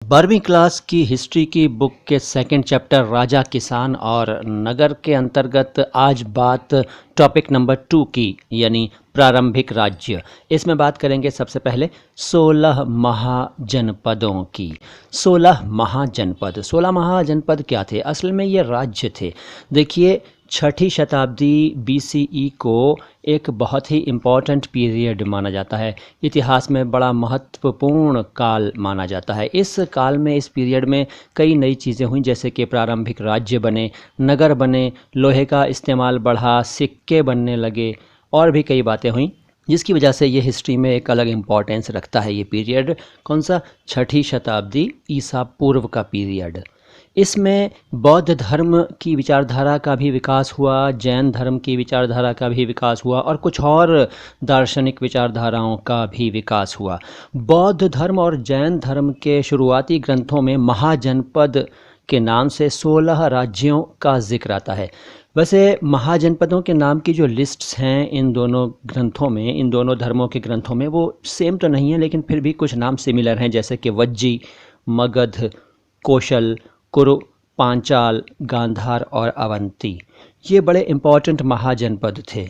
12वीं क्लास की हिस्ट्री की बुक के सेकंड चैप्टर राजा किसान और नगर के अंतर्गत आज बात टॉपिक नंबर 2 की यानी प्रारंभिक राज्य। इसमें बात करेंगे सबसे पहले 16 महाजनपदों की। 16 महाजनपद क्या थे? असल में ये राज्य थे। देखिए, छठी शताब्दी बीसीई को एक बहुत ही इम्पॉर्टेंट पीरियड माना जाता है। इतिहास में बड़ा महत्वपूर्ण काल माना जाता है। इस काल में, इस पीरियड में कई नई चीज़ें हुई, जैसे कि प्रारंभिक राज्य बने, नगर बने, लोहे का इस्तेमाल बढ़ा, सिक्के बनने लगे और भी कई बातें हुई, जिसकी वजह से ये हिस्ट्री में एक अलग इम्पॉर्टेंस रखता है। ये पीरियड कौन सा? छठी शताब्दी ईसा पूर्व का पीरियड। इसमें बौद्ध धर्म की विचारधारा का भी विकास हुआ, जैन धर्म की विचारधारा का भी विकास हुआ और कुछ और दार्शनिक विचारधाराओं का भी विकास हुआ। बौद्ध धर्म और जैन धर्म के शुरुआती ग्रंथों में महाजनपद के नाम से 16 राज्यों का जिक्र आता है। वैसे महाजनपदों के नाम की जो लिस्ट्स हैं इन दोनों ग्रंथों में, इन दोनों धर्मों के ग्रंथों में, वो सेम तो नहीं है, लेकिन फिर भी कुछ नाम सिमिलर हैं, जैसे कि वज्जी, मगध, कोशल, कुरु, पांचाल, गांधार और अवंती। ये बड़े इम्पॉर्टेंट महाजनपद थे।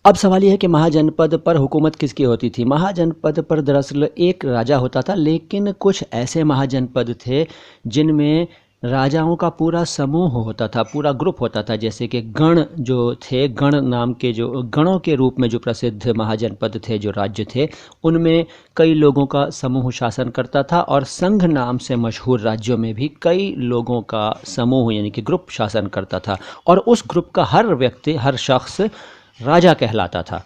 अब सवाल यह है कि महाजनपद पर हुकूमत किसकी होती थी? महाजनपद पर दरअसल एक राजा होता था, लेकिन कुछ ऐसे महाजनपद थे जिनमें राजाओं का पूरा समूह होता था, पूरा ग्रुप होता था। जैसे कि गण जो थे, गण नाम के जो गणों के रूप में जो प्रसिद्ध महाजनपद थे, जो राज्य थे, उनमें कई लोगों का समूह शासन करता था और संघ नाम से मशहूर राज्यों में भी कई लोगों का समूह यानी कि ग्रुप शासन करता था और उस ग्रुप का हर व्यक्ति, हर शख्स राजा कहलाता था।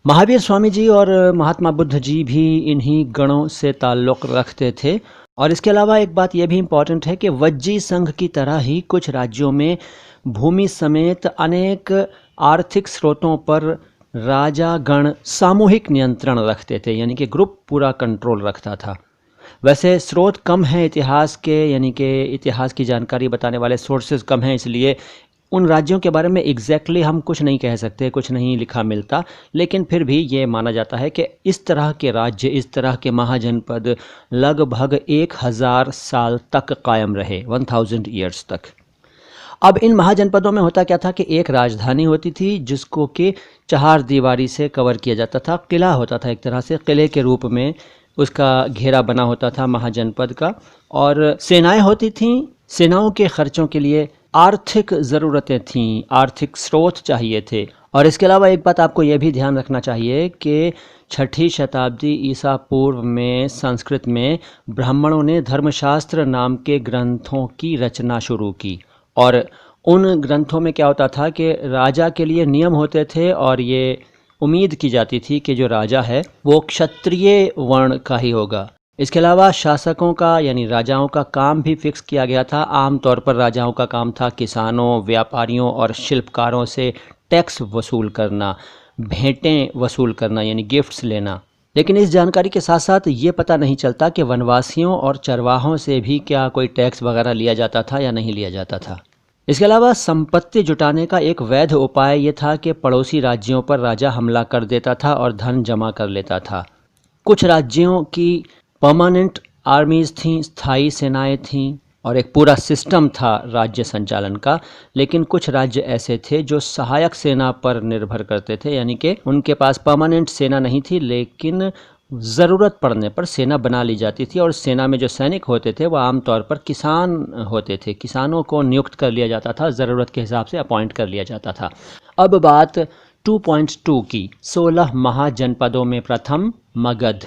महावीर स्वामी जी और महात्मा बुद्ध जी भी इन्हीं गणों से ताल्लुक़ रखते थे। और इसके अलावा एक बात यह भी इम्पॉर्टेंट है कि वज्जी संघ की तरह ही कुछ राज्यों में भूमि समेत अनेक आर्थिक स्रोतों पर राजा गण सामूहिक नियंत्रण रखते थे, यानी कि ग्रुप पूरा कंट्रोल रखता था। वैसे स्रोत कम हैं इतिहास के, यानी कि इतिहास की जानकारी बताने वाले सोर्सेज कम हैं, इसलिए उन राज्यों के बारे में एग्जैक्टली हम कुछ नहीं कह सकते, कुछ नहीं लिखा मिलता, लेकिन फिर भी ये माना जाता है कि इस तरह के राज्य, इस तरह के महाजनपद लगभग 1000 साल तक कायम रहे, 1000 ईयर्स तक। अब इन महाजनपदों में होता क्या था कि एक राजधानी होती थी जिसको कि 4 दीवारी से कवर किया जाता था। किला होता था, एक तरह से किले के रूप में उसका घेरा बना होता था महाजनपद का, और सेनाएं होती थीं। सेनाओं के खर्चों के लिए आर्थिक ज़रूरतें थीं, आर्थिक स्रोत चाहिए थे। और इसके अलावा एक बात आपको यह भी ध्यान रखना चाहिए कि छठी शताब्दी ईसा पूर्व में संस्कृत में ब्राह्मणों ने धर्मशास्त्र नाम के ग्रंथों की रचना शुरू की। और उन ग्रंथों में क्या होता था कि राजा के लिए नियम होते थे और ये उम्मीद की जाती थी कि जो राजा है वो क्षत्रिय वर्ण का ही होगा। इसके अलावा शासकों का यानी राजाओं का काम भी फिक्स किया गया था। आम तौर पर राजाओं का काम था किसानों, व्यापारियों और शिल्पकारों से टैक्स वसूल करना, भेंटें वसूल करना यानी गिफ्ट्स लेना। लेकिन इस जानकारी के साथ साथ ये पता नहीं चलता कि वनवासियों और चरवाहों से भी क्या कोई टैक्स वगैरह लिया जाता था या नहीं लिया जाता था। इसके अलावा संपत्ति जुटाने का एक वैध उपाय ये था कि पड़ोसी राज्यों पर राजा हमला कर देता था और धन जमा कर लेता था। कुछ राज्यों की परमानेंट आर्मीज़ थीं, स्थायी सेनाएं थीं और एक पूरा सिस्टम था राज्य संचालन का। लेकिन कुछ राज्य ऐसे थे जो सहायक सेना पर निर्भर करते थे, यानी कि उनके पास परमानेंट सेना नहीं थी, लेकिन ज़रूरत पड़ने पर सेना बना ली जाती थी। और सेना में जो सैनिक होते थे वो आमतौर पर किसान होते थे, किसानों को नियुक्त कर लिया जाता था, ज़रूरत के हिसाब से अपॉइंट कर लिया जाता था। अब बात 2.2 की 16 महाजनपदों में प्रथम मगध।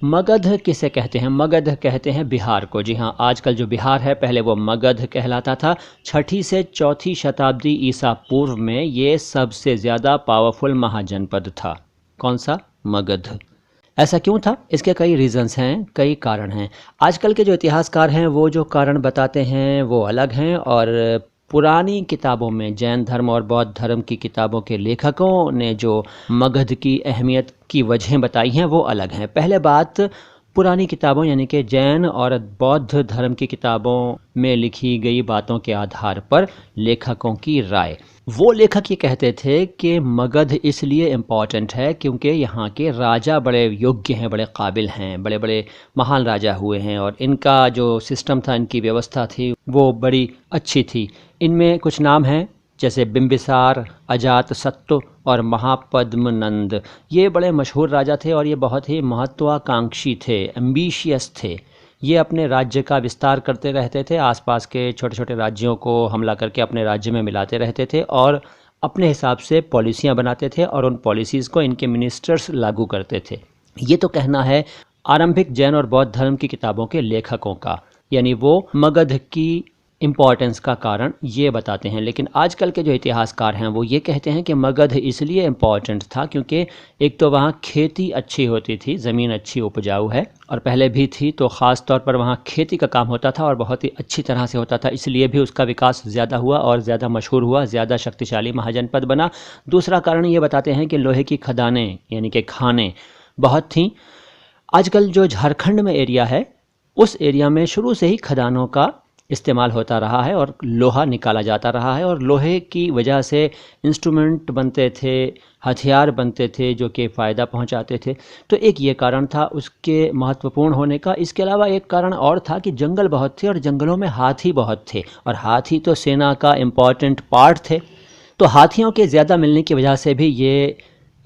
मगध किसे कहते हैं? मगध कहते हैं बिहार को। जी हाँ, आजकल जो बिहार है पहले वो मगध कहलाता था। छठी से चौथी शताब्दी ईसा पूर्व में ये सबसे ज़्यादा पावरफुल महाजनपद था। कौन सा? मगध। ऐसा क्यों था? इसके कई रीज़न्स हैं, कई कारण हैं। आजकल के जो इतिहासकार हैं वो जो कारण बताते हैं वो अलग हैं, और पुरानी किताबों में जैन धर्म और बौद्ध धर्म की किताबों के लेखकों ने जो मगध की अहमियत की वजहें बताई हैं वो अलग हैं। पहले बात, पुरानी किताबों यानी कि जैन और बौद्ध धर्म की किताबों में लिखी गई बातों के आधार पर लेखकों की राय। वो लेखक ये कहते थे कि मगध इसलिए इम्पॉर्टेंट है क्योंकि यहाँ के राजा बड़े योग्य हैं, बड़े काबिल हैं, बड़े बड़े महान राजा हुए हैं और इनका जो सिस्टम था, इनकी व्यवस्था थी वो बड़ी अच्छी थी। इनमें कुछ नाम हैं जैसे बिंबिसार, अजातशत्रु और महापद्मनंद। ये बड़े मशहूर राजा थे और ये बहुत ही महत्वाकांक्षी थे, एम्बिशियस थे। ये अपने राज्य का विस्तार करते रहते थे, आसपास के छोटे छोटे राज्यों को हमला करके अपने राज्य में मिलाते रहते थे और अपने हिसाब से पॉलिसियां बनाते थे और उन पॉलिसीज़ को इनके मिनिस्टर्स लागू करते थे। ये तो कहना है आरंभिक जैन और बौद्ध धर्म की किताबों के लेखकों का, यानी वो मगध की इम्पॉर्टेंस का कारण ये बताते हैं। लेकिन आजकल के जो इतिहासकार हैं वो ये कहते हैं कि मगध इसलिए इम्पॉर्टेंट था क्योंकि एक तो वहाँ खेती अच्छी होती थी, ज़मीन अच्छी उपजाऊ है और पहले भी थी, तो ख़ास तौर पर वहाँ खेती का काम होता था और बहुत ही अच्छी तरह से होता था, इसलिए भी उसका विकास ज़्यादा हुआ और ज़्यादा मशहूर हुआ, ज़्यादा शक्तिशाली महाजनपद बना। दूसरा कारण ये बताते हैं कि लोहे की खदानें यानी कि खानें बहुत थीं। आजकल जो झारखंड में एरिया है उस एरिया में शुरू से ही खदानों का इस्तेमाल होता रहा है और लोहा निकाला जाता रहा है और लोहे की वजह से इंस्ट्रूमेंट बनते थे, हथियार बनते थे जो कि फ़ायदा पहुंचाते थे। तो एक ये कारण था उसके महत्वपूर्ण होने का। इसके अलावा एक कारण और था कि जंगल बहुत थे और जंगलों में हाथी बहुत थे और हाथी तो सेना का इम्पॉर्टेंट पार्ट थे, तो हाथियों के ज़्यादा मिलने की वजह से भी ये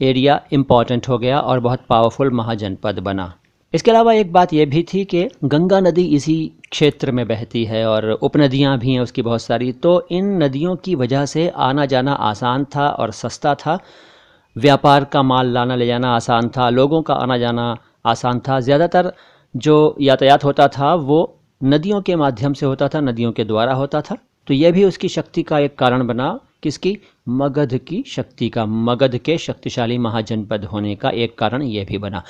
एरिया इम्पॉर्टेंट हो गया और बहुत पावरफुल महाजनपद बना। इसके अलावा एक बात ये भी थी कि गंगा नदी इसी क्षेत्र में बहती है और उपनदियाँ भी हैं उसकी बहुत सारी, तो इन नदियों की वजह से आना जाना आसान था और सस्ता था, व्यापार का माल लाना ले जाना आसान था, लोगों का आना जाना आसान था। ज़्यादातर जो यातायात होता था वो नदियों के माध्यम से होता था, नदियों के द्वारा होता था, तो यह भी उसकी शक्ति का एक कारण बना। किसकी? मगध की शक्ति का, मगध के शक्तिशाली महाजनपद होने का एक कारण ये भी बना।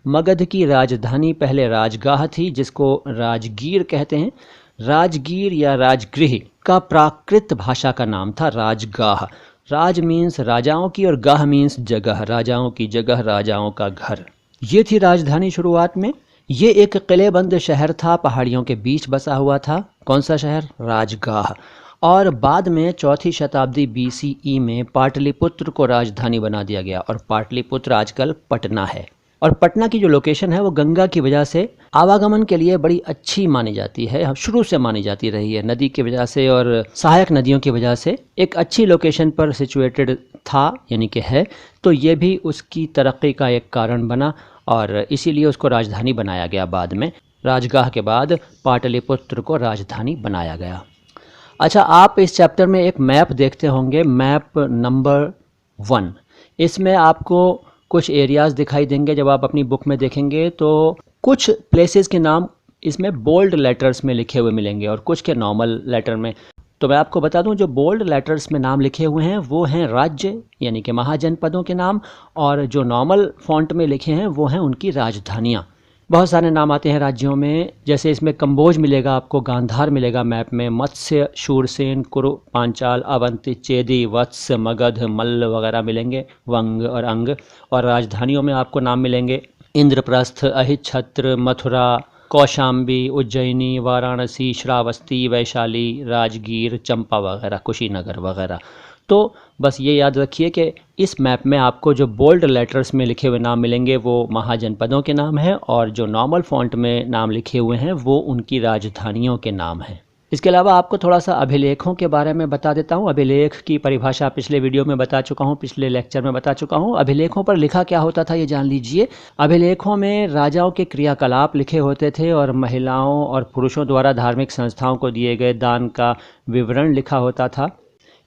मगध की राजधानी पहले राजगाह थी जिसको राजगीर कहते हैं। राजगीर या राजगृह का प्राकृत भाषा का नाम था राजगाह। राज मीन्स राजाओं की और गाह मीन्स जगह, राजाओं की जगह, राजाओं का घर। ये थी राजधानी शुरुआत में। ये एक किलेबंद शहर था, पहाड़ियों के बीच बसा हुआ था। कौन सा शहर? राजगाह। और बाद में 4वीं शताब्दी BCE में पाटलिपुत्र को राजधानी बना दिया गया और पाटलिपुत्र आजकल पटना है। और पटना की जो लोकेशन है वो गंगा की वजह से आवागमन के लिए बड़ी अच्छी मानी जाती है, शुरू से मानी जाती रही है। नदी की वजह से और सहायक नदियों की वजह से एक अच्छी लोकेशन पर सिचुएटेड था यानी कि है, तो ये भी उसकी तरक्की का एक कारण बना और इसीलिए उसको राजधानी बनाया गया। बाद में राजगाह के बाद पाटलिपुत्र को राजधानी बनाया गया। अच्छा, आप इस चैप्टर में एक मैप देखते होंगे, मैप नंबर 1। इसमें आपको कुछ एरियाज़ दिखाई देंगे। जब आप अपनी बुक में देखेंगे तो कुछ प्लेसेस के नाम इसमें बोल्ड लेटर्स में लिखे हुए मिलेंगे और कुछ के नॉर्मल लेटर में। तो मैं आपको बता दूं, जो बोल्ड लेटर्स में नाम लिखे हुए हैं वो हैं राज्य यानी कि महाजनपदों के नाम, और जो नॉर्मल फॉन्ट में लिखे हैं वो हैं उनकी राजधानियाँ। बहुत सारे नाम आते हैं राज्यों में, जैसे इसमें कंबोज मिलेगा आपको, गांधार मिलेगा मैप में, मत्स्य, शूरसेन, कुरु, पांचाल, अवंती, चेदी, वत्स, मगध, मल्ल वगैरह मिलेंगे, वंग और अंग। और राजधानियों में आपको नाम मिलेंगे इंद्रप्रस्थ, अहिच्छत्र, मथुरा, कौशाम्बी, उज्जैनी, वाराणसी, श्रावस्ती, वैशाली, राजगीर, चंपा वगैरह, कुशीनगर वगैरह। तो बस ये याद रखिए कि इस मैप में आपको जो बोल्ड लेटर्स में लिखे हुए नाम मिलेंगे वो महाजनपदों के नाम हैं और जो नॉर्मल फॉन्ट में नाम लिखे हुए हैं वो उनकी राजधानियों के नाम हैं। इसके अलावा आपको थोड़ा सा अभिलेखों के बारे में बता देता हूँ। अभिलेख की परिभाषा पिछले वीडियो में बता चुका हूँ, पिछले लेक्चर में बता चुका हूँ। अभिलेखों पर लिखा क्या होता था ये जान लीजिए। अभिलेखों में राजाओं के क्रियाकलाप लिखे होते थे और महिलाओं और पुरुषों द्वारा धार्मिक संस्थाओं को दिए गए दान का विवरण लिखा होता था।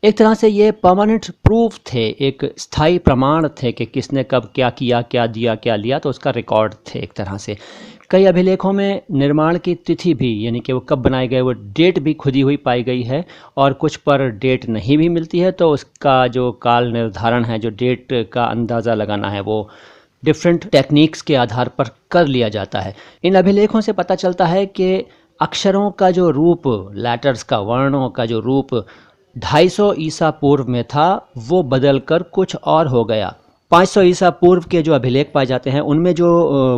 एक तरह से ये परमानेंट प्रूफ थे, एक स्थायी प्रमाण थे कि किसने कब क्या किया, क्या दिया, क्या लिया, तो उसका रिकॉर्ड थे एक तरह से। कई अभिलेखों में निर्माण की तिथि भी यानी कि वो कब बनाए गए वो डेट भी खुदी हुई पाई गई है और कुछ पर डेट नहीं भी मिलती है, तो उसका जो काल निर्धारण है, जो डेट का अंदाज़ा लगाना है, वो डिफरेंट टेक्निक्स के आधार पर कर लिया जाता है। इन अभिलेखों से पता चलता है कि अक्षरों का जो रूप, लेटर्स का, वर्णों का जो रूप 250 ईसा पूर्व में था वो बदलकर कुछ और हो गया। 500 ईसा पूर्व के जो अभिलेख पाए जाते हैं उनमें जो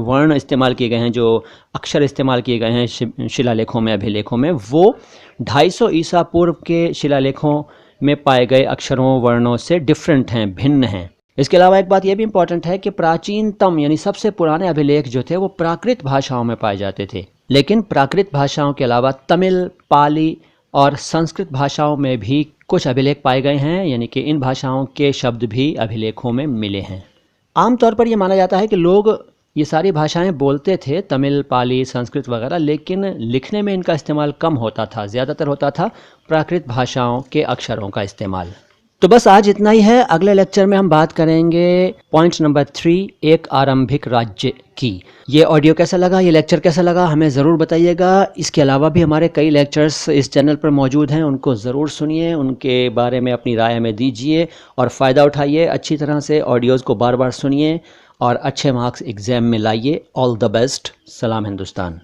वर्ण इस्तेमाल किए गए हैं, जो अक्षर इस्तेमाल किए गए हैं शिलालेखों में, अभिलेखों में, वो 250 ईसा पूर्व के शिलालेखों में पाए गए अक्षरों वर्णों से डिफरेंट हैं, भिन्न हैं। इसके अलावा एक बात यह भी इम्पॉर्टेंट है कि प्राचीनतम यानी सबसे पुराने अभिलेख जो थे वो प्राकृत भाषाओं में पाए जाते थे, लेकिन प्राकृत भाषाओं के अलावा तमिल, पाली और संस्कृत भाषाओं में भी कुछ अभिलेख पाए गए हैं, यानी कि इन भाषाओं के शब्द भी अभिलेखों में मिले हैं। आमतौर पर यह माना जाता है कि लोग ये सारी भाषाएं बोलते थे, तमिल, पाली, संस्कृत वगैरह, लेकिन लिखने में इनका इस्तेमाल कम होता था, ज़्यादातर होता था प्राकृत भाषाओं के अक्षरों का इस्तेमाल। तो बस आज इतना ही है। अगले लेक्चर में हम बात करेंगे पॉइंट नंबर 3, एक आरंभिक राज्य की। ये ऑडियो कैसा लगा, ये लेक्चर कैसा लगा, हमें ज़रूर बताइएगा। इसके अलावा भी हमारे कई लेक्चर्स इस चैनल पर मौजूद हैं, उनको ज़रूर सुनिए, उनके बारे में अपनी राय हमें दीजिए और फ़ायदा उठाइए। अच्छी तरह से ऑडियोज़ को बार बार सुनिए और अच्छे मार्क्स एग्ज़ाम में लाइए। All the best. सलाम हिंदुस्तान।